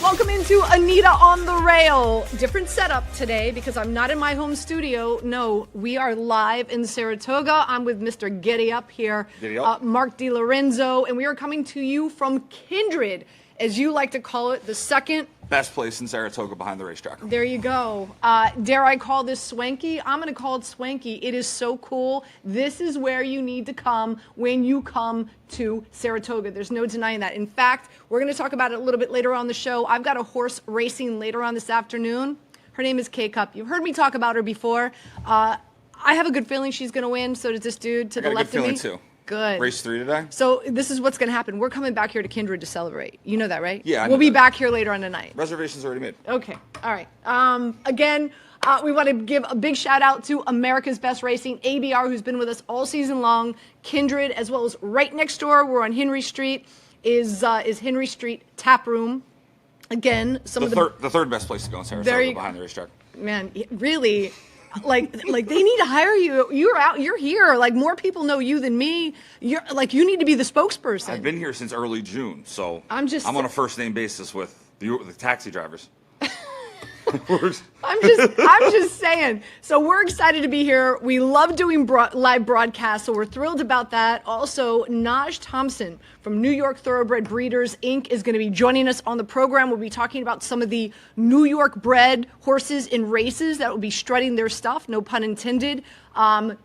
Welcome into Anita On The Rail. Different setup today because I'm not in my home studio. No, we are live in Saratoga. I'm with Mr. GiddyUp here, Mark DiLorenzo, and we are coming to you from Kindred, as you like to call it, the second best place in Saratoga behind the racetrack. There you go. Dare I call this swanky? I'm going to call it swanky. It is so cool. This is where you need to come when you come to Saratoga. There's no denying that. In fact, we're going to talk about it a little bit later on the show. I've got a horse racing later on this afternoon. Her name is K-Cup. You've heard me talk about her before. I have a good feeling she's going to win. So does this dude to the left of me. I got a good feeling too. Good. Race 3 today? So this is what's going to happen. We're coming back here to Kindred to celebrate. You know that, right? Yeah, we'll be back here later on tonight. Reservations already made. Okay. All right. Again, we want to give a big shout out to America's Best Racing, ABR, who's been with us all season long. Kindred, as well as right next door, we're on Henry Street, is Henry Street Tap Room. Again, the third best place to go in Saratoga behind the racetrack. Man, really. Like they need to hire you. You're here. Like, more people know you than me. You need to be the spokesperson. I've been here since early June, so I'm on a first name basis with the taxi drivers. I'm just saying. So we're excited to be here. We love doing live broadcasts, so we're thrilled about that. Also, Najja Thompson from New York Thoroughbred Breeders, Inc. is going to be joining us on the program. We'll be talking about some of the New York bred horses in races that will be strutting their stuff, no pun intended,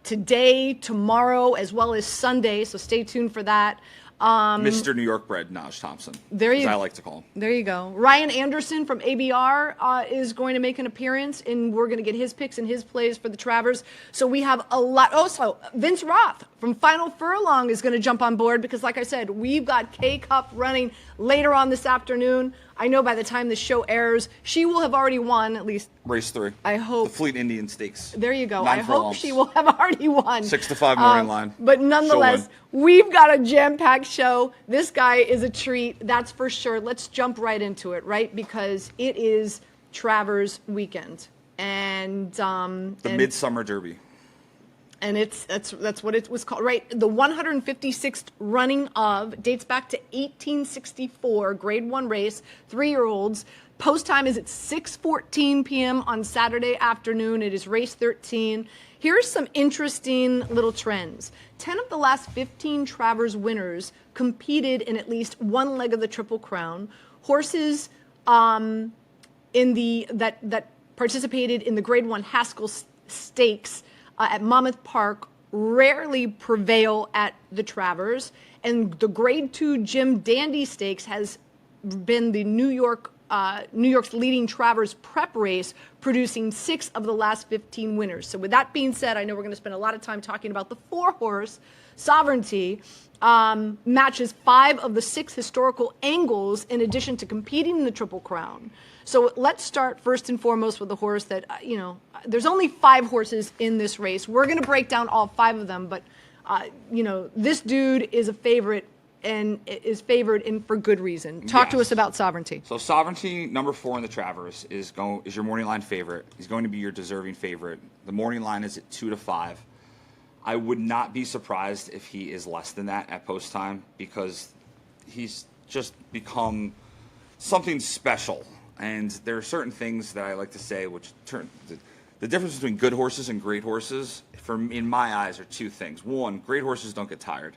today, tomorrow, as well as Sunday, so stay tuned for that. Mr. New York bred Najja Thompson, as I like to call him. There you go. Ryan Anderson from ABR is going to make an appearance, and we're going to get his picks and his plays for the Travers. So we have a lot. Also, Vince Roth from Final Furlong is going to jump on board because, like I said, we've got K-Cup running later on this afternoon. I know by the time the show airs, she will have already won, at least. Race 3. I hope. The Fleet Indian Stakes. There you go. I hope she will have already won. 6 to 5 morning line. But nonetheless, we've got a jam-packed show. This guy is a treat, that's for sure. Let's jump right into it, right? Because it is Travers weekend. And the Midsummer Derby. And that's what it was called, right? The 156th running of, dates back to 1864, grade 1 race, 3-year-olds. Post time is at 6:14 p.m. on Saturday afternoon. It is race 13. Here's some interesting little trends. 10 of the last 15 Travers winners competed in at least one leg of the Triple Crown. Horses that participated in the grade 1 Haskell Stakes at Monmouth Park rarely prevail at the Travers, and the grade 2 Jim Dandy Stakes has been the New York's leading Travers prep race, producing 6 of the last 15 winners. So with that being said, I know we're going to spend a lot of time talking about the 4-horse Sovereignty. Matches 5 of the 6 historical angles in addition to competing in the Triple Crown. So let's start first and foremost with the horse that, there's only 5 horses in this race. We're going to break down all 5 of them, but, this dude is a favorite and is favored in for good reason. Talk to us about Sovereignty. So Sovereignty, number 4 in the Travers, is your morning line favorite. He's going to be your deserving favorite. The morning line is at 2 to 5. I would not be surprised if he is less than that at post time because he's just become something special. And there are certain things that I like to say which the difference between good horses and great horses, in my eyes, are 2 things. 1, great horses don't get tired.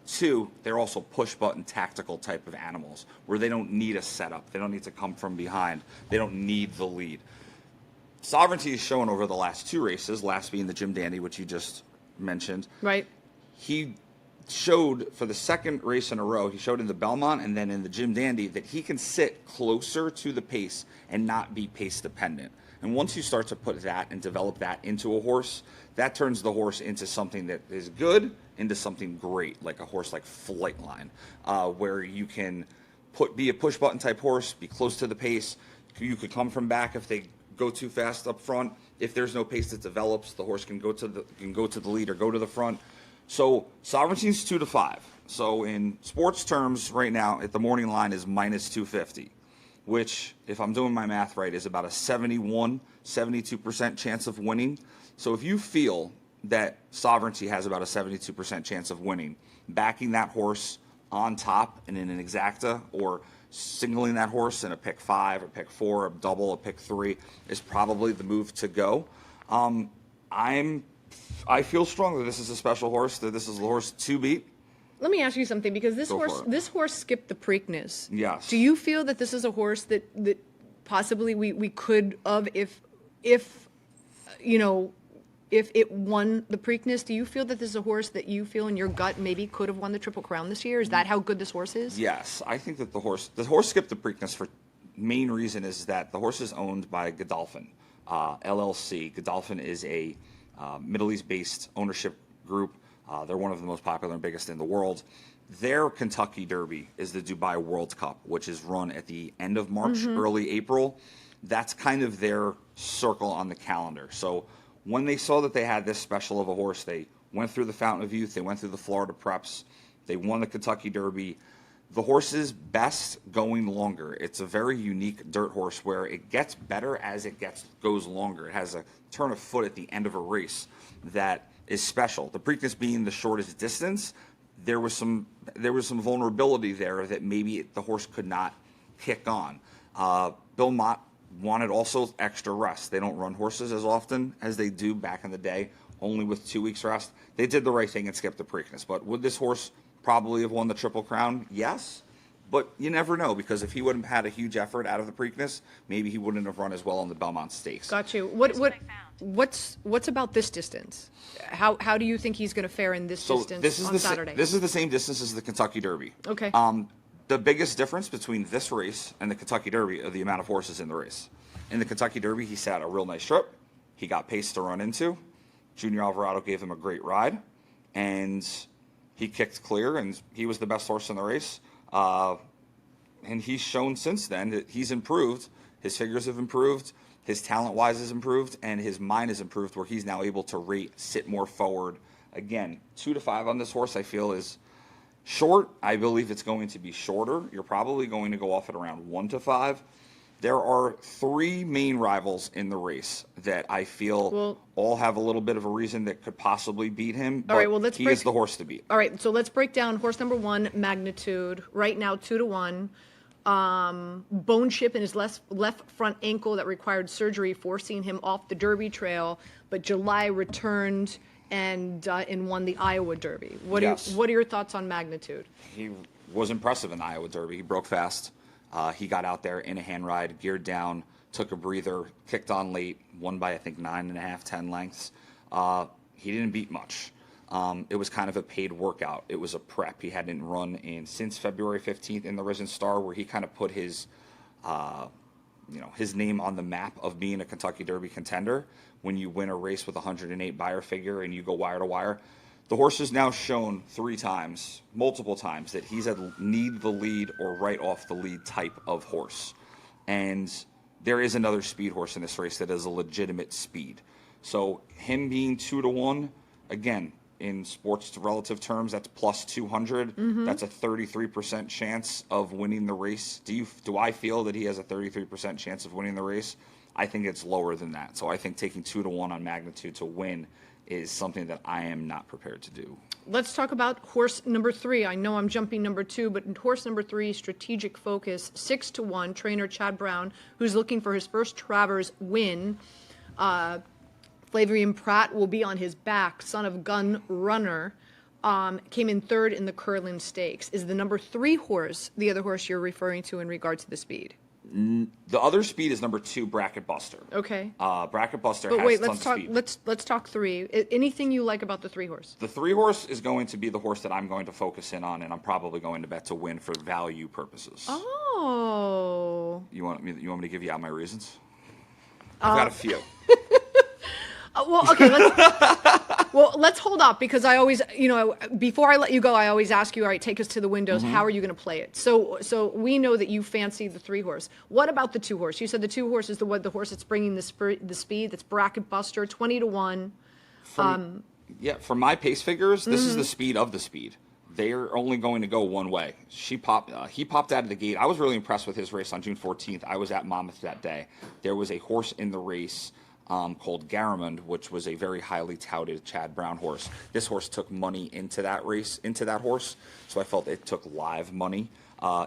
2, they're also push-button tactical type of animals where they don't need a setup. They don't need to come from behind. They don't need the lead. Sovereignty is shown over the last 2 races, last being the Jim Dandy, which you just mentioned. Right. He showed for the 2nd race in a row, he showed in the Belmont and then in the Jim Dandy that he can sit closer to the pace and not be pace dependent. And once you start to put that and develop that into a horse, that turns the horse into something that is good, into something great, like a horse like Flightline, where you can be a push button type horse, be close to the pace. You could come from back if they go too fast up front. If there's no pace that develops, the horse can go to the lead or go to the front. So Sovereignty is 2 to 5. So in sports terms, right now, at the morning line is minus 250, which, if I'm doing my math right, is about a 72% chance of winning. So if you feel that Sovereignty has about a 72% chance of winning, backing that horse on top and in an exacta, or singling that horse in a pick 5, a pick 4, a double, a pick 3 is probably the move to go. I feel strongly this is a special horse, that this is the horse to beat. Let me ask you something, because Go for it. this horse skipped the Preakness. Yes. Do you feel that this is a horse that possibly we could have, if it won the Preakness? Do you feel that this is a horse that you feel in your gut maybe could have won the Triple Crown this year? Is that how good this horse is? Yes, I think that the horse skipped the Preakness for main reason is that the horse is owned by Godolphin LLC. Godolphin is a Middle East-based ownership group. They're one of the most popular and biggest in the world. Their Kentucky Derby is the Dubai World Cup, which is run at the end of March, early April. That's kind of their circle on the calendar. So when they saw that they had this special of a horse, they went through the Fountain of Youth, they went through the Florida Preps, they won the Kentucky Derby. The horse is best going longer. It's a very unique dirt horse where it gets better as it goes longer. It has a turn of foot at the end of a race that is special. The Preakness being the shortest distance, there was some vulnerability there that maybe the horse could not kick on. Bill Mott wanted also extra rest. They don't run horses as often as they do back in the day, only with 2 weeks rest. They did the right thing and skipped the Preakness. But would this horse probably have won the Triple Crown? Yes. But you never know, because if he wouldn't have had a huge effort out of the Preakness, maybe he wouldn't have run as well on the Belmont Stakes. Got you. What's about this distance? How do you think he's going to fare in this distance on Saturday? This is the same distance as the Kentucky Derby. Okay. The biggest difference between this race and the Kentucky Derby are the amount of horses in the race. In the Kentucky Derby, he sat a real nice trip. He got pace to run into. Junior Alvarado gave him a great ride, and he kicked clear, and he was the best horse in the race. And he's shown since then that he's improved. His figures have improved. His talent-wise has improved, and his mind has improved, where he's now able to rate, sit more forward. Again, 2 to 5 on this horse, I feel, is short. I believe it's going to be shorter. You're probably going to go off at around 1 to 5. There are 3 main rivals in the race that I feel all have a little bit of a reason that could possibly beat him. But he is the horse to beat. All right, so let's break down horse number 1, Magnitude. Right now, 2 to 1. Bone chip in his left front ankle that required surgery, forcing him off the Derby trail. But July returned and won the Iowa Derby. What are your thoughts on Magnitude? He was impressive in the Iowa Derby. He broke fast. He got out there in a hand ride, geared down, took a breather, kicked on late, won by, I think, 9.5, 10 lengths. He didn't beat much. It was kind of a paid workout. It was a prep. He hadn't run since February 15th in the Risen Star, where he kind of put his name on the map of being a Kentucky Derby contender. When you win a race with 108 buyer figure and you go wire to wire, the horse has now shown 3 times, multiple times, that he's a need the lead or right off the lead type of horse. And there is another speed horse in this race that is a legitimate speed. So him being 2 to 1, again, in sports relative terms, that's plus 200. That's a 33% chance of winning the race. Do I feel that he has a 33% chance of winning the race? I think it's lower than that. So I think taking 2 to 1 on Magnitude to win is something that I am not prepared to do. Let's talk about horse number 3. I know I'm jumping number 2, but horse number 3, Strategic Focus, 6 to 1. Trainer Chad Brown, who's looking for his first Travers win. Flavian Pratt will be on his back. Son of Gun Runner came in 3rd in the Curlin Stakes. Is the number 3 horse the other horse you're referring to in regard to the speed? The other speed is number 2, Bracket Buster. Okay. Bracket Buster but has wait, tons of speed. Let's talk 3. Anything you like about the 3 horse? The 3 horse is going to be the horse that I'm going to focus in on, and I'm probably going to bet to win for value purposes. Oh. You want me to give you out my reasons? I've got a few. Okay. Let's hold up, because I always, before I let you go, I always ask you, all right, take us to the windows. How are you going to play it? So we know that you fancy the 3 horse. What about the 2 horse? You said the 2 horse is the horse that's bringing the speed. That's Bracket Buster, 20 to 1. For my pace figures, this is the speed of the speed. They're only going to go one way. He popped out of the gate. I was really impressed with his race on June 14th. I was at Monmouth that day. There was a horse in the race called Garamond, which was a very highly touted Chad Brown horse. This horse took money into that race, into that horse, so I felt it took live money.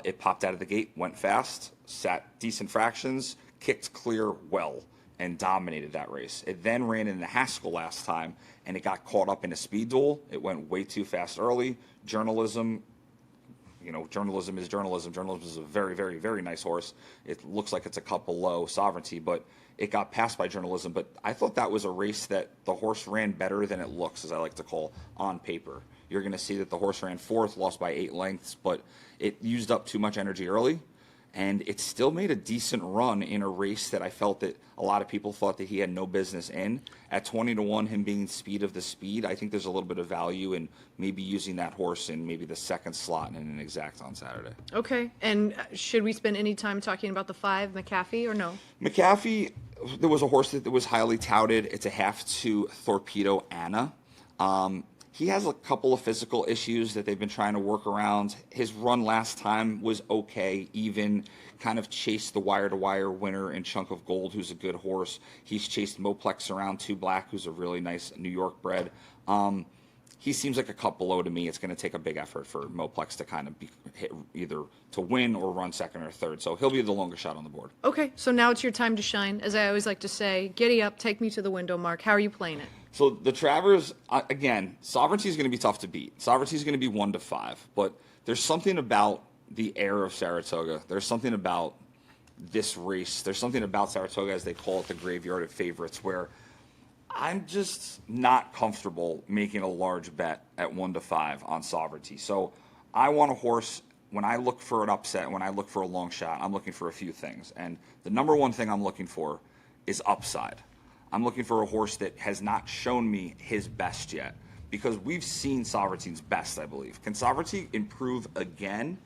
It popped out of the gate, went fast, sat decent fractions, kicked clear well, and dominated that race. It then ran in the Haskell last time, and it got caught up in a speed duel. It went way too fast early. Journalism, journalism is journalism. Journalism is a very, very, very nice horse. It looks like it's a couple low Sovereignty, but it got passed by Journalism. But I thought that was a race that the horse ran better than it looks, as I like to call, on paper. You're going to see that the horse ran fourth, lost by 8 lengths, but it used up too much energy early. And it still made a decent run in a race that I felt that a lot of people thought that he had no business in. At 20-1, him being speed of the speed, I think there's a little bit of value in maybe using that horse in maybe the second slot in an exact on Saturday. Okay. And should we spend any time talking about the 5, McAfee, or no? McAfee, there was a horse that was highly touted. It's a half to Torpedo Anna. He has a couple of physical issues that they've been trying to work around. His run last time was okay, even kind of chased the wire-to-wire winner in Chunk of Gold, who's a good horse. He's chased Moplex around 2 Black, who's a really nice New York bred. He seems like a cut below to me. It's going to take a big effort for Moplex to kind of be hit either to win or run second or third. So he'll be the longest shot on the board. Okay, so now it's your time to shine. As I always like to say, giddy up, take me to the window, Mark. How are you playing it? So the Travers, again, Sovereignty is going to be tough to beat. Sovereignty is going to be 1-5, but there's something about the air of Saratoga. There's something about this race. There's something about Saratoga, as they call it, the graveyard of favorites, where I'm just not comfortable making a large bet at 1-5 on Sovereignty. So I want a horse. When I look for an upset, when I look for a long shot, I'm looking for a few things. And the number one thing I'm looking for is upside. I'm looking for a horse that has not shown me his best yet, because we've seen Sovereignty's best, I believe. Can Sovereignty improve again?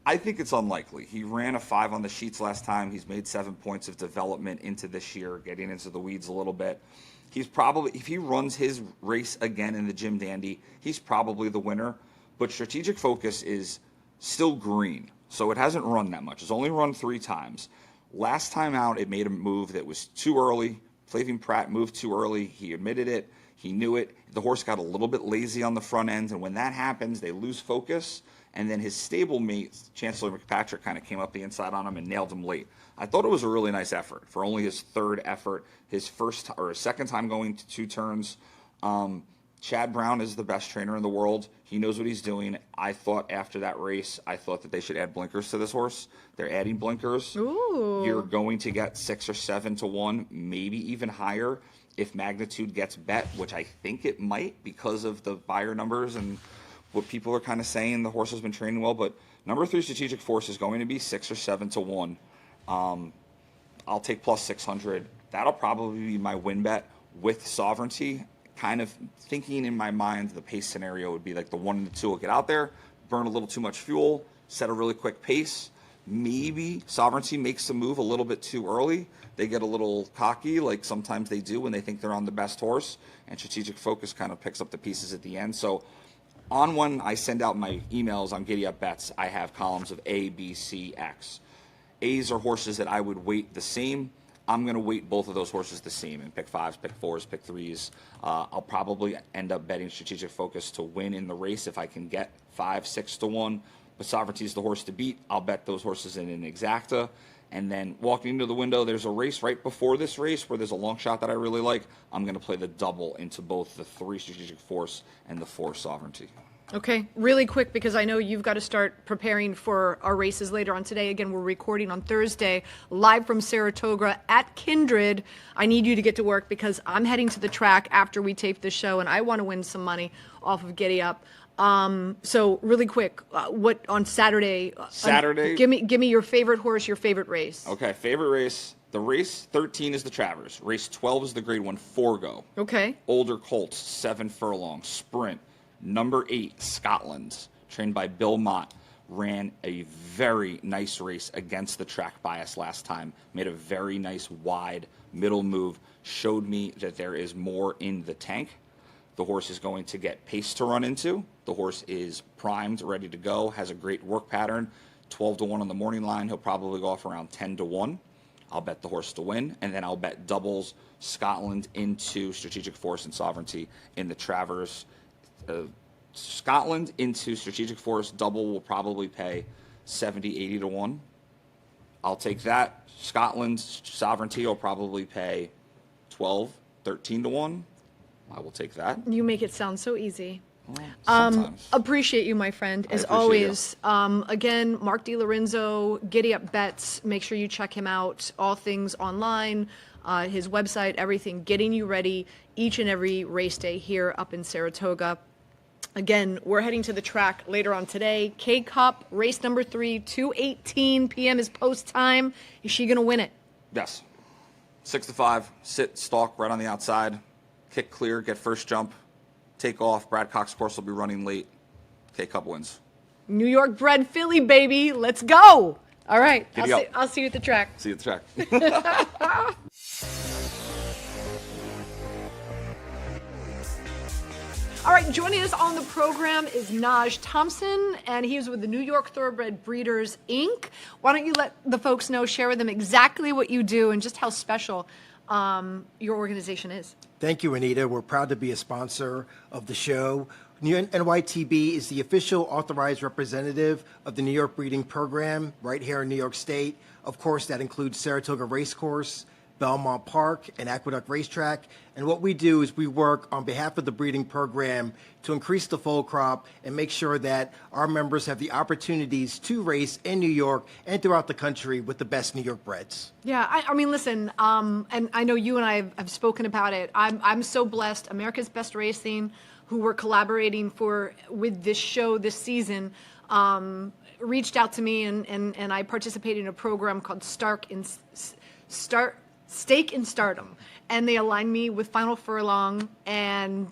I think it's unlikely. He ran a 5 on the sheets last time. He's made 7 points of development into this year, getting into the weeds a little bit. He's probably, if he runs his race again in the Jim Dandy, he's probably the winner. But Strategic Focus is still green, so it hasn't run that much. It's only run 3 times. Last time out, it made a move that was too early. Flavien Prat moved too early. He admitted it. He knew it. The horse got a little bit lazy on the front end, and when that happens, they lose focus. And then his stablemate, Chancellor McPatrick, kind of came up the inside on him and nailed him late. I thought it was a really nice effort for only his 3rd effort, his first or his 2nd time going to 2 turns. Chad Brown is the best trainer in the world. He knows what he's doing. I thought after that race, I thought that they should add blinkers to this horse. They're adding blinkers. Ooh. You're going to get 6 or 7-1, maybe even higher if Magnitude gets bet, which I think it might because of the buyer numbers and what people are kind of saying. The horse has been training well, but number 3 Strategic Force is going to be 6 or 7-1. I'll take plus 600. That'll probably be my win bet with Sovereignty. Kind of thinking in my mind, the pace scenario would be like the 1 and the 2 will get out there, burn a little too much fuel, set a really quick pace. Maybe Sovereignty makes the move a little bit too early. They get a little cocky, like sometimes they do when they think they're on the best horse, and Strategic Focus kind of picks up the pieces at the end. So on when I send out my emails on GiddyUp Bets, I have columns of A, B, C, X. A's are horses that I would weight the same. I'm going to weight both of those horses the same and pick 5s, pick 4s, pick 3s. I'll probably end up betting Strategic Focus to win in the race if I can get 5, 6-1. But Sovereignty is the horse to beat. I'll bet those horses in an exacta. And then walking into the window, there's a race right before this race where there's a long shot that I really like. I'm going to play the double into both the 3 Strategic Force and the 4 Sovereignty. Okay, really quick, because I know you've got to start preparing for our races later on today. Again, we're recording on Thursday, live from Saratoga at Kindred. I need you to get to work because I'm heading to the track after we tape the show, and I want to win some money off of Giddy Up. So really quick, what on Saturday? Give me your favorite horse, your favorite race. Okay, favorite race. The race 13 is the Travers. Race 12 is the grade 1 Forego. Okay. Older Colts, 7 Furlong. Sprint. Number 8, Scotland, trained by Bill Mott, ran a very nice race against the track bias last time, made a very nice wide middle move, showed me that there is more in the tank. The horse is going to get pace to run into. The horse is primed, ready to go, has a great work pattern, 12-1 on the morning line. He'll probably go off around 10-1. I'll bet the horse to win, and then I'll bet doubles Scotland into Strategic Force and Sovereignty in the Travers. Scotland into Strategic Force double will probably pay 70, 80 to 1. I'll take that. Scotland's Sovereignty will probably pay 12, 13 to 1. I will take that. You make it sound so easy. Well, sometimes. Appreciate you, my friend, as always. Again, Mark DiLorenzo, GiddyUp Bets. Make sure you check him out. All things online, his website, everything, getting you ready each and every race day here up in Saratoga. Again, we're heading to the track later on today. K-Cup, race number 3, 2:18 p.m. is post time. Is she going to win it? Yes. 6 to 5, sit, stalk right on the outside, kick clear, get first jump, take off. Brad Cox course will be running late. K-Cup wins. New York bred filly, baby. Let's go. All right. I'll see you at the track. See you at the track. All right, joining us on the program is Najja Thompson, and he is with the New York Thoroughbred Breeders, Inc. Why don't you let the folks know, share with them exactly what you do and just how special your organization is. Thank you, Anita. We're proud to be a sponsor of the show. NYTB is the official authorized representative of the New York Breeding Program right here in New York State. Of course, that includes Saratoga Racecourse, Belmont Park, and Aqueduct Racetrack. And what we do is we work on behalf of the breeding program to increase the foal crop and make sure that our members have the opportunities to race in New York and throughout the country with the best New York breds. Yeah, I mean, listen, and I know you and I have spoken about it. I'm so blessed. America's Best Racing, who we're collaborating with this show this season, reached out to me, and I participated in a program called Stake in Stardom, and they aligned me with Final Furlong, and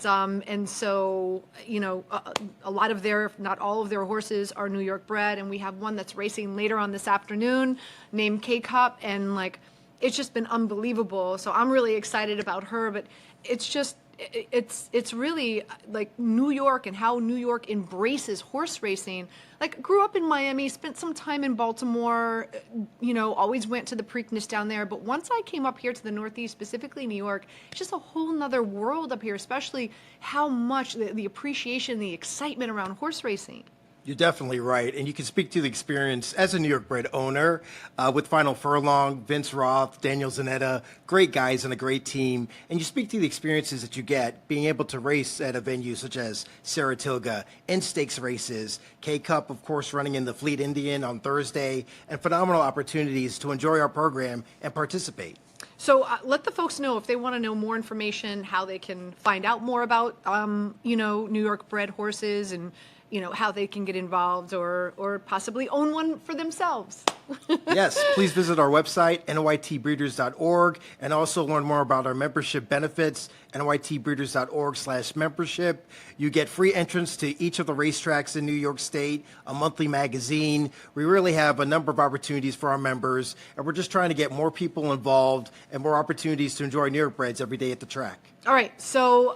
so a lot of their, if not all of their horses are New York bred, and we have one that's racing later on this afternoon named K-Cup, and like it's just been unbelievable. So I'm really excited about her, but it's really like New York and how New York embraces horse racing. Like, grew up in Miami, spent some time in Baltimore, always went to the Preakness down there. But once I came up here to the Northeast, specifically New York, it's just a whole nother world up here, especially how much the appreciation, the excitement around horse racing. You're definitely right. And you can speak to the experience as a New York bred owner with Final Furlong, Vince Roth, Daniel Zanetta, great guys and a great team. And you speak to the experiences that you get being able to race at a venue such as Saratoga, in stakes races, K-Cup, of course, running in the Fleet Indian on Thursday, and phenomenal opportunities to enjoy our program and participate. So let the folks know if they want to know more information, how they can find out more about, New York bred horses and how they can get involved or possibly own one for themselves. Yes, please visit our website, nytbreeders.org, and also learn more about our membership benefits, nytbreeders.org/membership. You get free entrance to each of the racetracks in New York State, a monthly magazine. We really have a number of opportunities for our members, and we're just trying to get more people involved and more opportunities to enjoy New York breds every day at the track. All right, so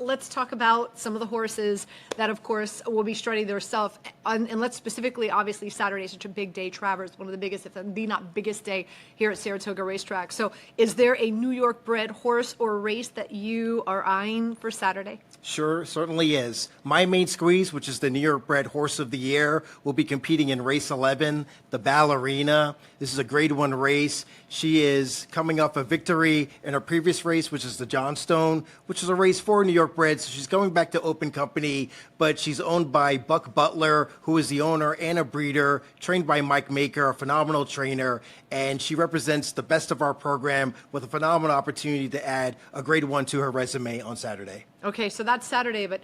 let's talk about some of the horses that, of course, will be starting their self. And let's specifically, obviously, Saturday is such a big day. Travers, one of the biggest, if the not biggest day here at Saratoga Racetrack. So is there a New York bred horse or race that you are eyeing for Saturday? Sure, certainly is. My Main Squeeze, which is the New York bred horse of the year, will be competing in race 11, the Ballerina. This is a grade 1 race. She is coming off a victory in her previous race, which is the Johnstone, which is a race for New York bred. So she's going back to open company, but she's owned by Buck Butler, who is the owner and a breeder, trained by Mike Maker, a phenomenal trainer, and she represents the best of our program with a phenomenal opportunity to add a grade 1 to her resume on Saturday. Okay, so that's Saturday, but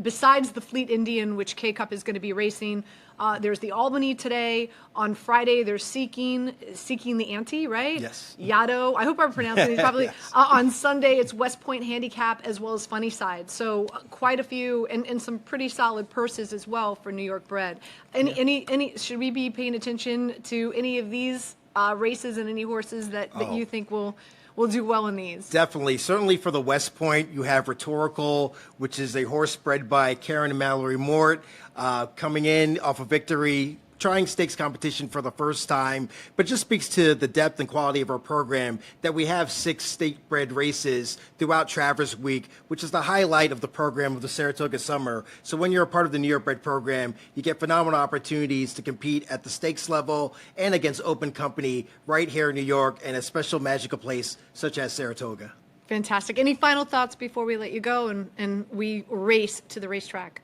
besides the Fleet Indian, which K-Cup is going to be racing, there's the Albany today. On Friday, there's Seeking the Ante, right? Yes. Yaddo. I hope I'm pronouncing it properly. Yes. On Sunday, it's West Point Handicap as well as Funny Side. So quite a few and some pretty solid purses as well for New York bred. Any should we be paying attention to any of these races and any horses that you think will do well in these? Definitely. Certainly for the West Point, you have Rhetorical, which is a horse bred by Karen and Mallory Mort, coming in off a victory trying stakes competition for the first time, but just speaks to the depth and quality of our program that we have 6 state-bred races throughout Travers Week, which is the highlight of the program of the Saratoga Summer. So when you're a part of the New York bred program, you get phenomenal opportunities to compete at the stakes level and against open company right here in New York and a special magical place such as Saratoga. Fantastic. Any final thoughts before we let you go and we race to the racetrack?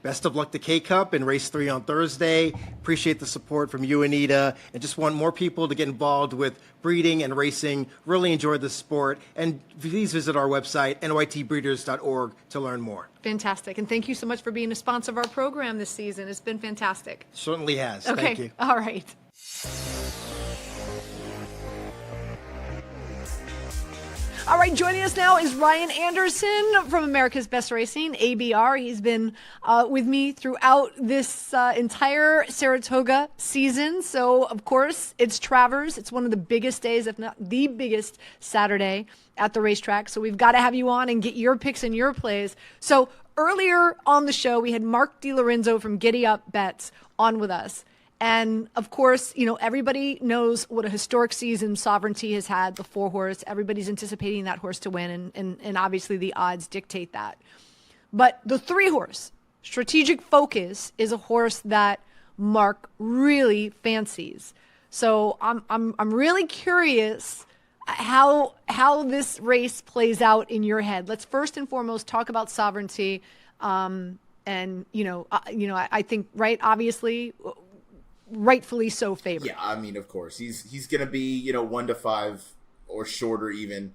Best of luck to K-Cup in race 3 on Thursday. Appreciate the support from you, Anita, and just want more people to get involved with breeding and racing. Really enjoy the sport. And please visit our website, nytbreeders.org, to learn more. Fantastic. And thank you so much for being a sponsor of our program this season. It's been fantastic. Certainly has. Okay. Thank you. All right. All right, joining us now is Ryan Anderson from America's Best Racing, ABR. He's been with me throughout this entire Saratoga season. So, of course, it's Travers. It's one of the biggest days, if not the biggest Saturday at the racetrack. So we've got to have you on and get your picks and your plays. So earlier on the show, we had Mark DiLorenzo from GiddyUp Bets on with us. And of course, you know, everybody knows what a historic season Sovereignty has had, the 4-horse. Everybody's anticipating that horse to win, and obviously the odds dictate that. But the 3-horse, Strategic Focus, is a horse that Mark really fancies. So I'm really curious how this race plays out in your head. Let's first and foremost talk about Sovereignty. And I think, right, obviously, rightfully so favored. Yeah, I mean, of course, he's going to be 1-5 or shorter even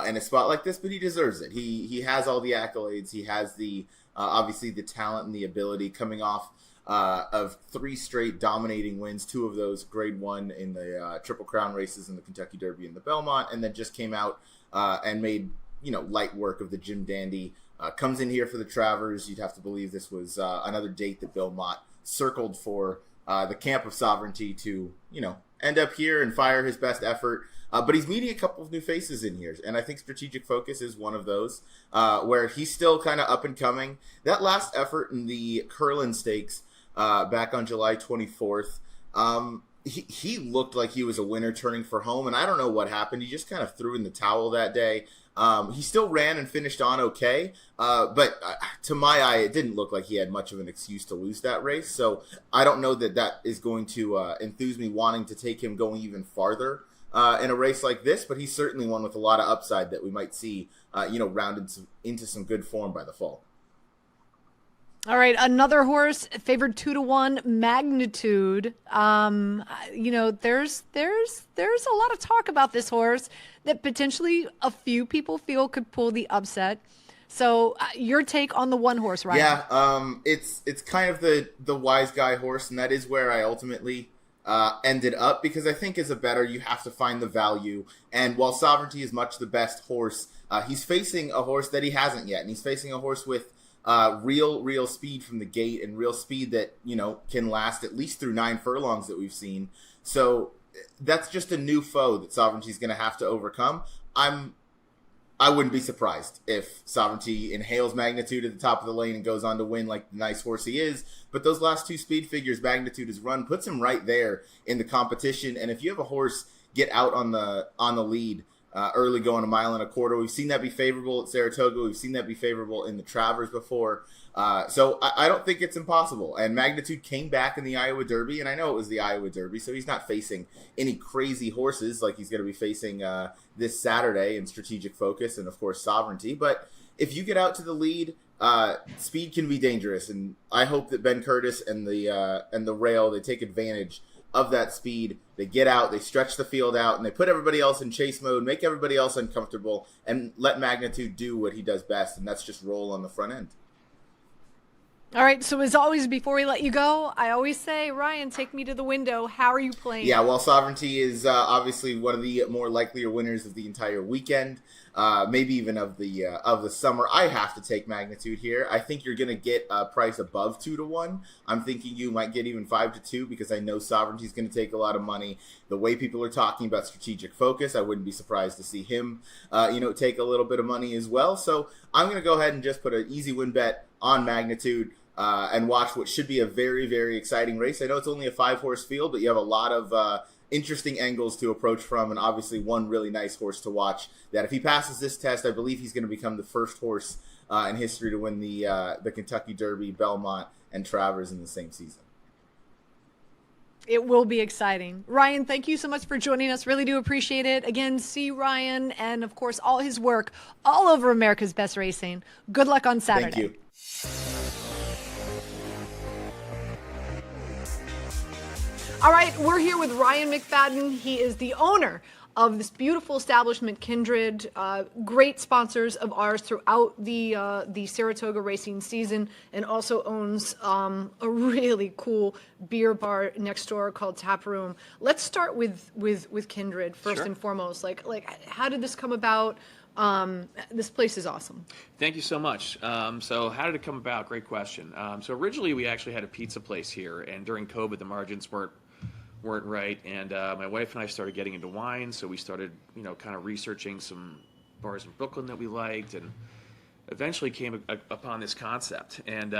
in a spot like this, but he deserves it. He has all the accolades. He has the obviously the talent and the ability, coming off of 3 straight dominating wins, 2 of those Grade 1 in the Triple Crown races in the Kentucky Derby and the Belmont, and then just came out and made light work of the Jim Dandy. Comes in here for the Travers. You'd have to believe this was another date that Bill Mott circled for the camp of Sovereignty to, end up here and fire his best effort. But he's meeting a couple of new faces in here, and I think Strategic Focus is one of those where he's still kind of up and coming. That last effort in the Curlin Stakes back on July 24th, he looked like he was a winner turning for home, and I don't know what happened. He just kind of threw in the towel that day. He still ran and finished on okay, but to my eye, it didn't look like he had much of an excuse to lose that race. So I don't know that is going to enthuse me wanting to take him going even farther in a race like this, but he's certainly one with a lot of upside that we might see, rounded into some good form by the fall. All right, another horse favored 2-1, Magnitude. There's a lot of talk about this horse that potentially a few people feel could pull the upset. So your take on the 1-horse, Ryan? Yeah, it's kind of the wise guy horse, and that is where I ultimately ended up, because I think as a bettor you have to find the value. And while Sovereignty is much the best horse, he's facing a horse that he hasn't yet, and he's facing a horse with real speed from the gate, and real speed that can last at least through 9 furlongs that we've seen. So that's just a new foe that Sovereignty is going to have to overcome. I wouldn't be surprised if Sovereignty inhales Magnitude at the top of the lane and goes on to win like the nice horse he is. But those last 2 speed figures Magnitude has run puts him right there in the competition. And if you have a horse get out on the lead early, going 1.25 miles, we've seen that be favorable at Saratoga. We've seen that be favorable in the Travers before. So I don't think it's impossible. And Magnitude came back in the Iowa Derby, and I know it was the Iowa Derby, so he's not facing any crazy horses like he's going to be facing this Saturday in Strategic Focus and, of course, Sovereignty. But if you get out to the lead, speed can be dangerous, and I hope that Ben Curtis and the Rail, they take advantage of that speed. They get out, they stretch the field out, and they put everybody else in chase mode, make everybody else uncomfortable, and let Magnitude do what he does best, and that's just roll on the front end. All right, so as always, before we let you go, I always say, Ryan, take me to the window. How are you playing? Yeah, well, Sovereignty is obviously one of the more likelier winners of the entire weekend, maybe even of the summer. I have to take Magnitude here. I think you're going to get a price above 2-1. I'm thinking you might get even 5-2 because I know Sovereignty is going to take a lot of money. The way people are talking about Strategic Focus, I wouldn't be surprised to see him, take a little bit of money as well. So I'm going to go ahead and just put an easy win bet on Magnitude. and watch what should be a very, very exciting race. I know it's only a 5-horse field, but you have a lot of interesting angles to approach from, and obviously one really nice horse to watch that if he passes this test, I believe he's going to become the first horse in history to win the Kentucky Derby, Belmont, and Travers in the same season. It will be exciting. Ryan, thank you so much for joining us. Really do appreciate it. Again, see Ryan and, of course, all his work all over America's Best Racing. Good luck on Saturday. Thank you. All right, we're here with Ryan McFadden. He is the owner of this beautiful establishment, Kindred, great sponsors of ours throughout the Saratoga racing season, and also owns a really cool beer bar next door called Tap Room. Let's start with Kindred first and foremost. Like how did this come about? This place is awesome. Thank you so much. So how did it come about? Great question. So originally we actually had a pizza place here, and during COVID the margins weren't right, and my wife and I started getting into wine, so we started, kind of researching some bars in Brooklyn that we liked, and eventually came upon this concept. And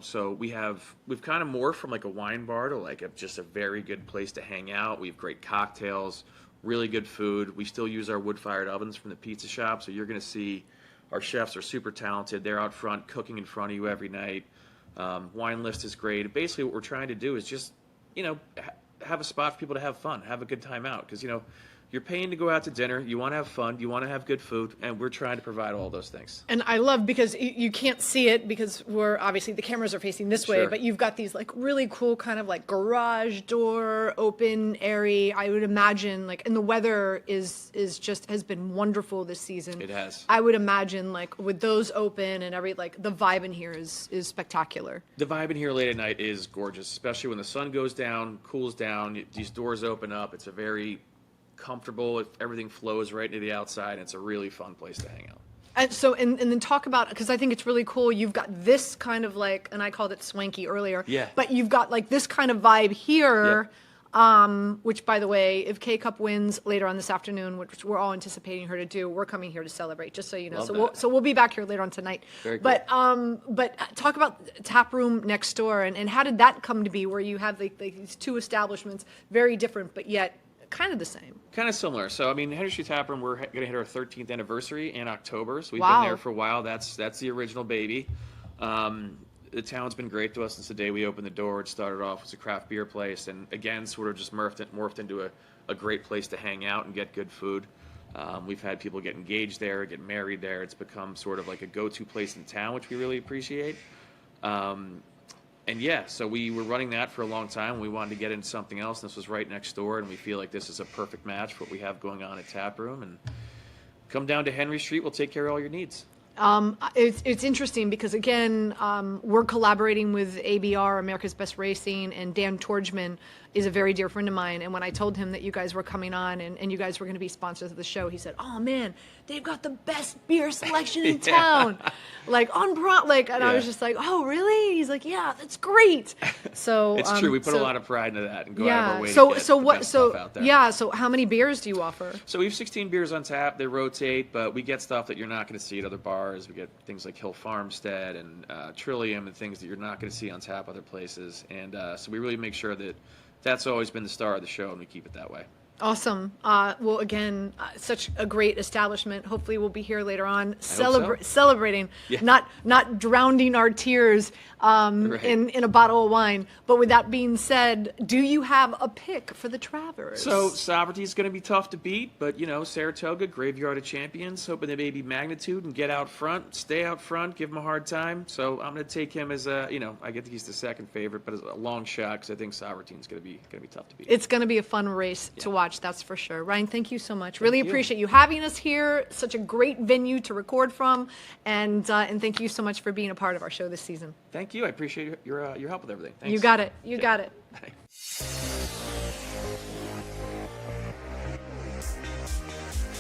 so we've kind of morphed from like a wine bar to like just a very good place to hang out. We have great cocktails, really good food. We still use our wood-fired ovens from the pizza shop, so you're going to see our chefs are super talented. They're out front cooking in front of you every night. Wine list is great. Basically, what we're trying to do is just, have a spot for people to have fun, have a good time out. Because, you're paying to go out to dinner, you want to have fun, you want to have good food, and we're trying to provide all those things. And I love, because you can't see it because we're obviously the cameras are facing this way, but you've got these like really cool kind of like garage door open area. I would imagine and the weather is just has been wonderful this season. It has. I would imagine with those open and the vibe in here is spectacular. The vibe in here late at night is gorgeous, especially when the sun goes down, cools down, these doors open up. It's a very comfortable, everything flows right into the outside, and it's a really fun place to hang out. And so, and then talk about, because I think it's really cool, you've got this kind of and I called it swanky earlier, but you've got this kind of vibe here, which, by the way, if K-Cup wins later on this afternoon, which we're all anticipating her to do, we're coming here to celebrate, just so you know. So we'll be back here later on tonight. Very cool. But talk about Tap Room next door, and how did that come to be, where you have these two establishments, very different, but yet kind of the same. Kind of similar. So, Henry Street Tap Room, we're going to hit our 13th anniversary in October. So we've been there for a while. That's the original baby. The town's been great to us since the day we opened the door. It started off as a craft beer place, and again, sort of just morphed into a great place to hang out and get good food. We've had people get engaged there, get married there. It's become sort of like a go-to place in town, which we really appreciate. So we were running that for a long time. We wanted to get into something else, and this was right next door, and we feel like this is a perfect match for what we have going on at Tap Room. And come down to Henry Street. We'll take care of all your needs. It's interesting because, again, we're collaborating with ABR, America's Best Racing, and Dan Torgman is a very dear friend of mine. And when I told him that you guys were coming on and you guys were going to be sponsors of the show, he said, "Oh man, they've got the best beer selection in town." I was just like, "Oh really?" He's like, "Yeah, that's great." So it's true. We put a lot of pride into that and go out of our way to get the best stuff out there. So how many beers do you offer? So we have 16 beers on tap. They rotate, but we get stuff that you're not going to see at other bars. We get things like Hill Farmstead and Trillium and things that you're not going to see on tap other places. And so we really make sure that that's always been the star of the show, and we keep it that way. Awesome. Well, again, such a great establishment. Hopefully we'll be here later on celebrating, not drowning our tears in a bottle of wine. But with that being said, do you have a pick for the Travers? So Sovereignty is going to be tough to beat, but, Saratoga, Graveyard of Champions, hoping they maybe magnitude and get out front, stay out front, give him a hard time. So I'm going to take him as I think he's the second favorite, but as a long shot because I think Sovereignty is going to be tough to beat. It's going to be a fun race to watch. That's for sure. Ryan, thank you so much. Really appreciate you having us here. Such a great venue to record from, and thank you so much for being a part of our show this season. Thank you. I appreciate your help with everything. Thanks. You got it. You got it.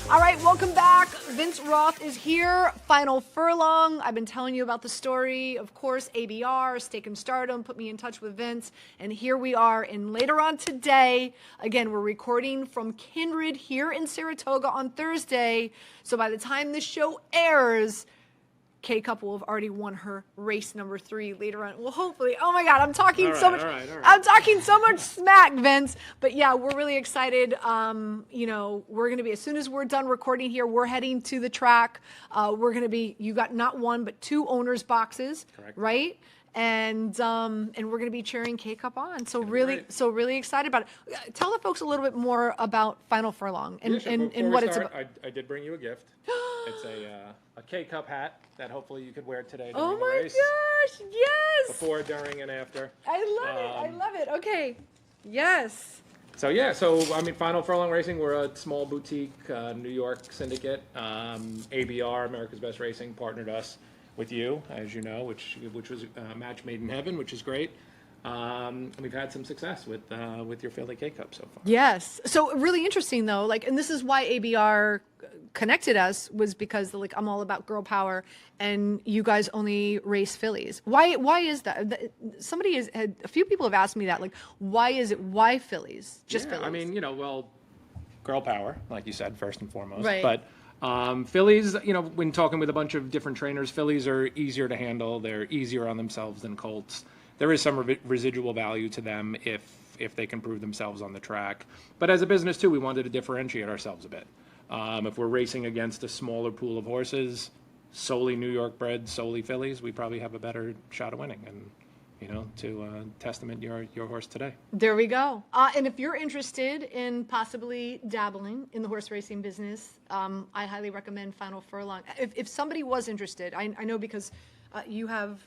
All right, welcome back. Vince Roth is here. Final Furlong. I've been telling you about the story. Of course, ABR, Stake and Stardom, put me in touch with Vince. And here we are. And later on today, again, we're recording from Kindred here in Saratoga on Thursday. So by the time this show airs, K-Cup will have already won her race number 3 later on. Well, hopefully. Oh my God, I'm talking All so right, much. all right. I'm talking so much smack, Vince. But yeah, we're really excited. You know, we're going to be, as soon as we're done recording here, we're heading to the track. We're going to be, you got not 1 but 2 owners boxes, Correct. right? And we're going to be cheering K-Cup on. So great. really excited about it. Tell the folks a little bit more about Final Furlong and, Yeah, sure. and Before what we it's start, about. I did bring you a gift. It's a K-Cup hat that hopefully you could wear today during Oh the my race. gosh, yes! Before, during, and after. I love it. Okay, yes. So I mean, Final Furlong Racing, we're a small boutique New York syndicate. ABR, America's Best Racing, partnered us with you, as you know, which was a match made in heaven, which is great. And we've had some success with your Philly K-Cup so far. Yes. So really interesting though, like, and this is why ABR connected us, was because like I'm all about girl power, and you guys only race fillies. Why is that? A few people have asked me that, like, why fillies? Just Yeah, fillies. I mean, well, girl power, like you said, first and foremost. Right. But fillies, when talking with a bunch of different trainers, fillies are easier to handle. They're easier on themselves than colts. There is some residual value to them if they can prove themselves on the track. But as a business, too, we wanted to differentiate ourselves a bit. If we're racing against a smaller pool of horses, solely New York bred, solely fillies, we probably have a better shot of winning. And, to testament your horse today. There we go. And if you're interested in possibly dabbling in the horse racing business, I highly recommend Final Furlong. If somebody was interested, I know because you have,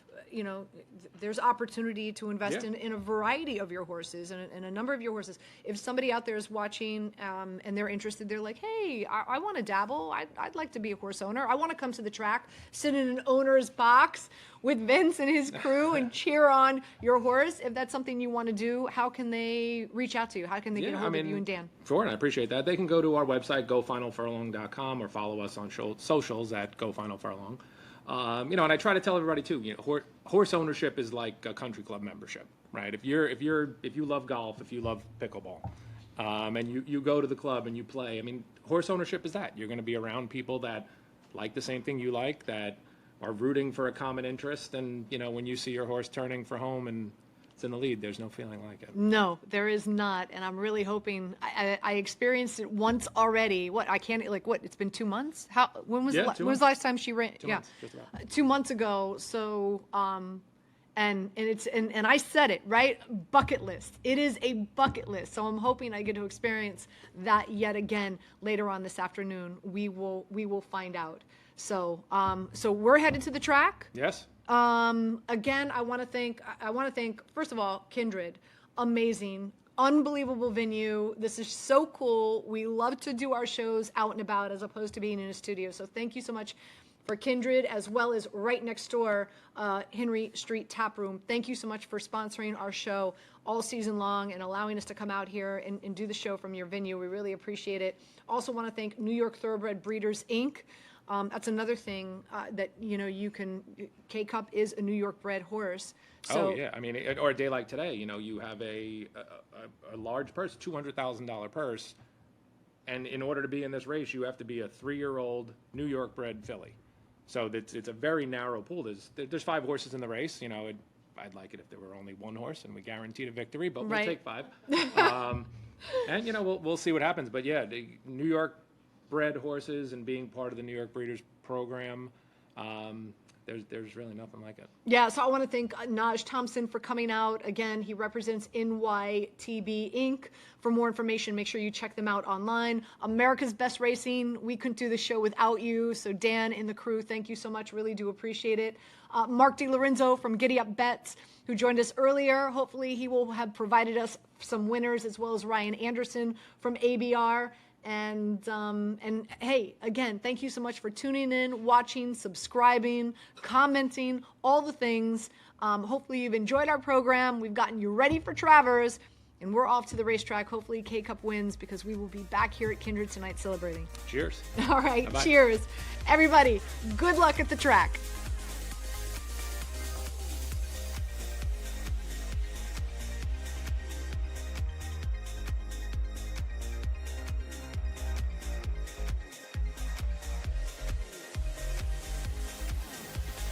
there's opportunity to invest Yeah. in a variety of your horses and a number of your horses. If somebody out there is watching and they're interested, they're like, hey, I want to dabble. I'd like to be a horse owner. I want to come to the track, sit in an owner's box with Vince and his crew and cheer on your horse. If that's something you want to do, how can they reach out to you? How can they get a hold of you and Dan? Sure, and I appreciate that. They can go to our website, gofinalfurlong.com, or follow us on socials at gofinalfurlong. And I try to tell everybody too, horse ownership is like a country club membership, right? If you love golf, if you love pickleball, and you go to the club and you play, I mean, horse ownership is that. You're going to be around people that like the same thing you like, that are rooting for a common interest, and when you see your horse turning for home and it's in the lead, there's no feeling like it. No, there is not, and I'm really hoping. I experienced it once already. It's been 2 months. When was Yeah, when was the last time she ran? 2 months, just about. 2 months ago. So, and I said it right. Bucket list. It is a bucket list. So I'm hoping I get to experience that yet again later on this afternoon. We will find out. So we're headed to the track. Yes. Again, I want to thank, first of all, Kindred. Amazing, unbelievable venue. This is so cool. We love to do our shows out and about as opposed to being in a studio. So thank you so much for Kindred, as well as right next door, Henry Street Tap Room. Thank you so much for sponsoring our show all season long and allowing us to come out here and do the show from your venue. We really appreciate it. Also want to thank NY Thoroughbred Breeders, Inc. That's another thing that you can. K-Cup is a New York bred horse. So, oh yeah, I mean, or a day like today, you have a large purse, $200,000 purse, and in order to be in this race, you have to be a 3-year-old New York bred filly. So it's a very narrow pool. There's 5 horses in the race. I'd like it if there were only 1 horse and we guaranteed a victory, but Right. we'll take 5. And we'll see what happens. But yeah, the New York bred horses and being part of the New York Breeders program, there's really nothing like it. yeah, so I want to thank Najja Thompson for coming out. Again, he represents NYTB Inc. For more information, make sure you check them out online. America's Best Racing, we couldn't do the show without you. So Dan and the crew, thank you so much. Really do appreciate it. Mark DiLorenzo from GiddyUp Bets, who joined us earlier. Hopefully he will have provided us some winners, as well as Ryan Anderson from ABR. And hey, again, thank you so much for tuning in, watching, subscribing, commenting, all the things. Hopefully you've enjoyed our program. We've gotten you ready for Travers, and we're off to the racetrack. Hopefully K-Cup wins, because we will be back here at Kindred tonight celebrating. Cheers. All right, Bye-bye. cheers. Everybody, good luck at the track.